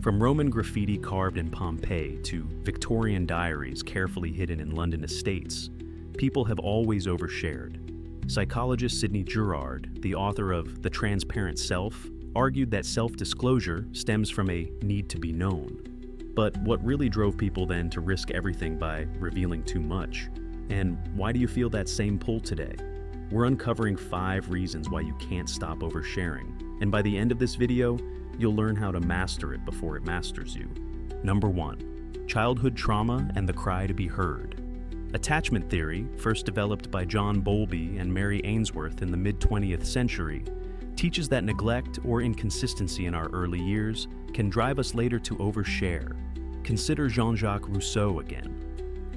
From Roman graffiti carved in Pompeii to Victorian diaries carefully hidden in London estates, people have always overshared. Psychologist Sidney Gerard, the author of The Transparent Self, argued that self-disclosure stems from a need to be known. But what really drove people then to risk everything by revealing too much? And why do you feel that same pull today? We're uncovering 5 reasons why you can't stop oversharing. And by the end of this video, you'll learn how to master it before it masters you. Number 1. Childhood trauma and the cry to be heard. Attachment theory, first developed by John Bowlby and Mary Ainsworth in the mid-20th century, teaches that neglect or inconsistency in our early years can drive us later to overshare. Consider Jean-Jacques Rousseau again.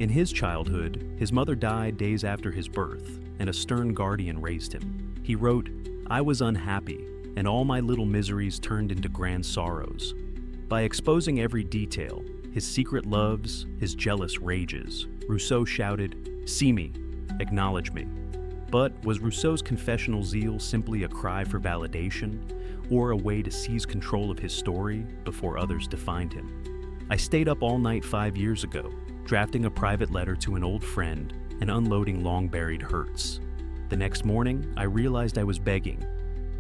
In his childhood, his mother died days after his birth, and a stern guardian raised him. He wrote, "I was unhappy, and all my little miseries turned into grand sorrows." By exposing every detail, his secret loves, his jealous rages, Rousseau shouted, "See me, acknowledge me." But was Rousseau's confessional zeal simply a cry for validation, or a way to seize control of his story before others defined him? I stayed up all night 5 years ago, drafting a private letter to an old friend and unloading long-buried hurts. The next morning, I realized I was begging,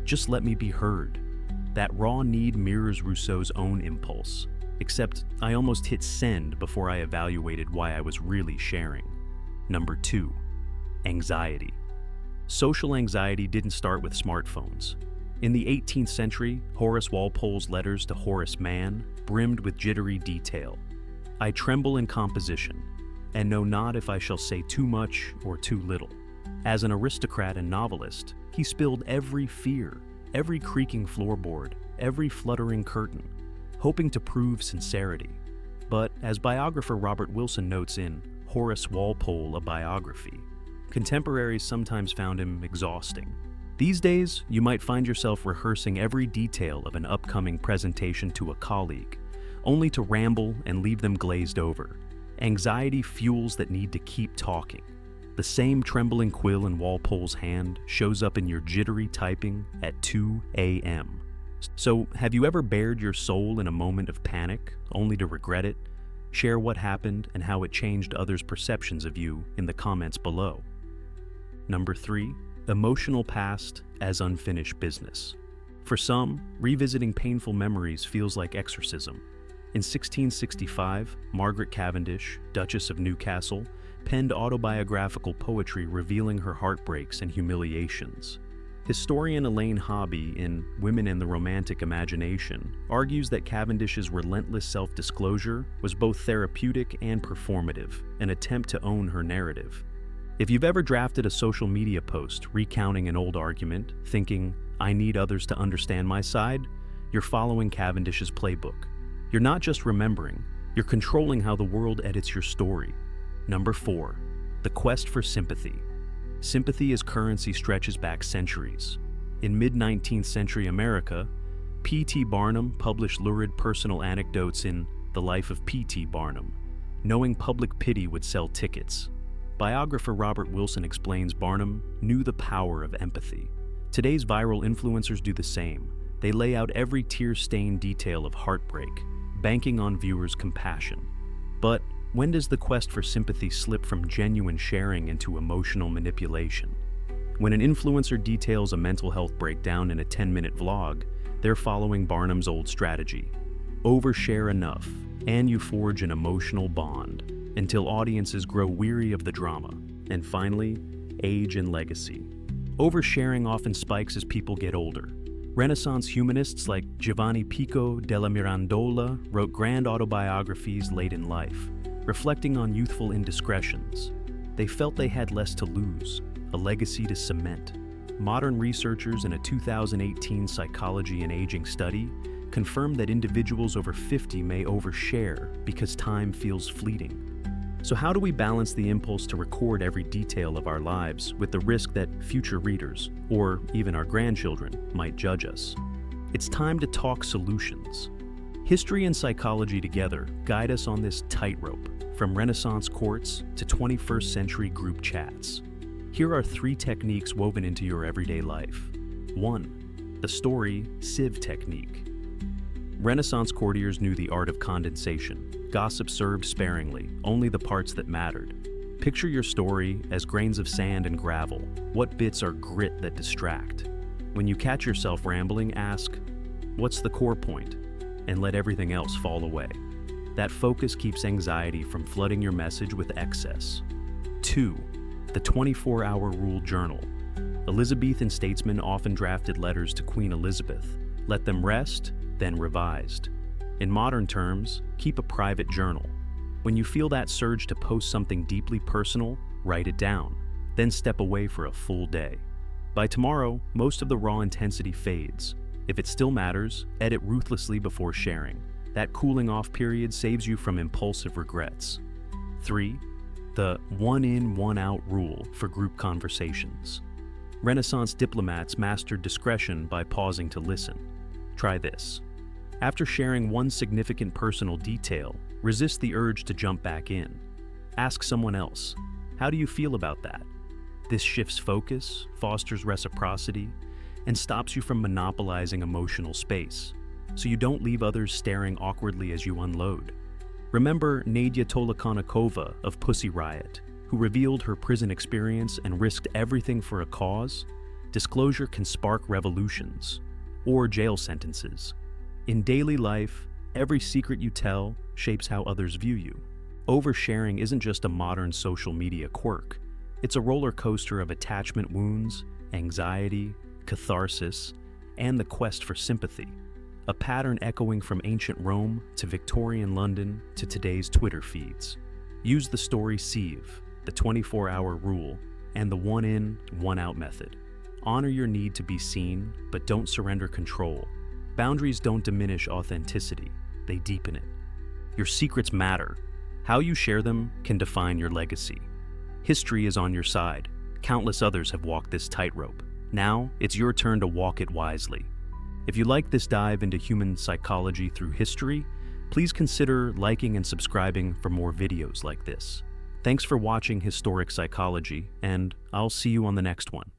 "Just let me be heard." That raw need mirrors Rousseau's own impulse, except I almost hit send before I evaluated why I was really sharing. Number 2. Anxiety. Social anxiety didn't start with smartphones. In the 18th century, Horace Walpole's letters to Horace Mann brimmed with jittery detail. "I tremble in composition, and know not if I shall say too much or too little." As an aristocrat and novelist, he spilled every fear, every creaking floorboard, every fluttering curtain, hoping to prove sincerity. But as biographer Robert Wilson notes in Horace Walpole, a Biography, contemporaries sometimes found him exhausting. These days, you might find yourself rehearsing every detail of an upcoming presentation to a colleague, only to ramble and leave them glazed over. Anxiety fuels that need to keep talking. The same trembling quill in Walpole's hand shows up in your jittery typing at 2 a.m. So, have you ever bared your soul in a moment of panic, only to regret it? Share what happened and how it changed others' perceptions of you in the comments below. Number 3. Emotional past as unfinished business. For some, revisiting painful memories feels like exorcism. In 1665, Margaret Cavendish, Duchess of Newcastle, penned autobiographical poetry revealing her heartbreaks and humiliations. Historian Elaine Hobby, in Women and the Romantic Imagination, argues that Cavendish's relentless self-disclosure was both therapeutic and performative, an attempt to own her narrative. If you've ever drafted a social media post recounting an old argument, thinking, "I need others to understand my side," you're following Cavendish's playbook. You're not just remembering, you're controlling how the world edits your story. Number 4. The quest for sympathy. Sympathy as currency stretches back centuries. In mid-19th century America, P.T. Barnum published lurid personal anecdotes in The Life of P.T. Barnum, knowing public pity would sell tickets. Biographer Robert Wilson explains Barnum knew the power of empathy. Today's viral influencers do the same. They lay out every tear-stained detail of heartbreak, banking on viewers' compassion. But when does the quest for sympathy slip from genuine sharing into emotional manipulation? When an influencer details a mental health breakdown in a 10-minute vlog, they're following Barnum's old strategy. Overshare enough, and you forge an emotional bond, until audiences grow weary of the drama. And finally, age and legacy. Oversharing often spikes as people get older. Renaissance humanists like Giovanni Pico della Mirandola wrote grand autobiographies late in life, reflecting on youthful indiscretions. They felt they had less to lose, a legacy to cement. Modern researchers in a 2018 Psychology and Aging study confirmed that individuals over 50 may overshare because time feels fleeting. So how do we balance the impulse to record every detail of our lives with the risk that future readers, or even our grandchildren, might judge us? It's time to talk solutions. History and psychology together guide us on this tightrope, from Renaissance courts to 21st century group chats. Here are 3 techniques woven into your everyday life. 1. The story Sieve technique. Renaissance courtiers knew the art of condensation. Gossip served sparingly, only the parts that mattered. Picture your story as grains of sand and gravel. What bits are grit that distract? When you catch yourself rambling, ask, what's the core point? And let everything else fall away. That focus keeps anxiety from flooding your message with excess. 2. The 24-hour rule journal. Elizabethan statesmen often drafted letters to Queen Elizabeth, let them rest, then revised. In modern terms, keep a private journal. When you feel that surge to post something deeply personal, write it down, then step away for a full day. By tomorrow, most of the raw intensity fades. If it still matters, edit ruthlessly before sharing. That cooling off period saves you from impulsive regrets. 3. The one in, one out rule for group conversations. Renaissance diplomats mastered discretion by pausing to listen. Try this. After sharing one significant personal detail, resist the urge to jump back in. Ask someone else, how do you feel about that? This shifts focus, fosters reciprocity, and stops you from monopolizing emotional space, so you don't leave others staring awkwardly as you unload. Remember Nadia Tolokonnikova of Pussy Riot, who revealed her prison experience and risked everything for a cause? Disclosure can spark revolutions or jail sentences. In daily life, every secret you tell shapes how others view you. Oversharing isn't just a modern social media quirk. It's a roller coaster of attachment wounds, anxiety, catharsis, and the quest for sympathy. A pattern echoing from ancient Rome to Victorian London to today's Twitter feeds. Use the story Sieve, the 24-hour rule, and the one in, one out method. Honor your need to be seen, but don't surrender control. Boundaries don't diminish authenticity, they deepen it. Your secrets matter. How you share them can define your legacy. History is on your side. Countless others have walked this tightrope. Now, it's your turn to walk it wisely. If you like this dive into human psychology through history, please consider liking and subscribing for more videos like this. Thanks for watching Historic Psychology, and I'll see you on the next one.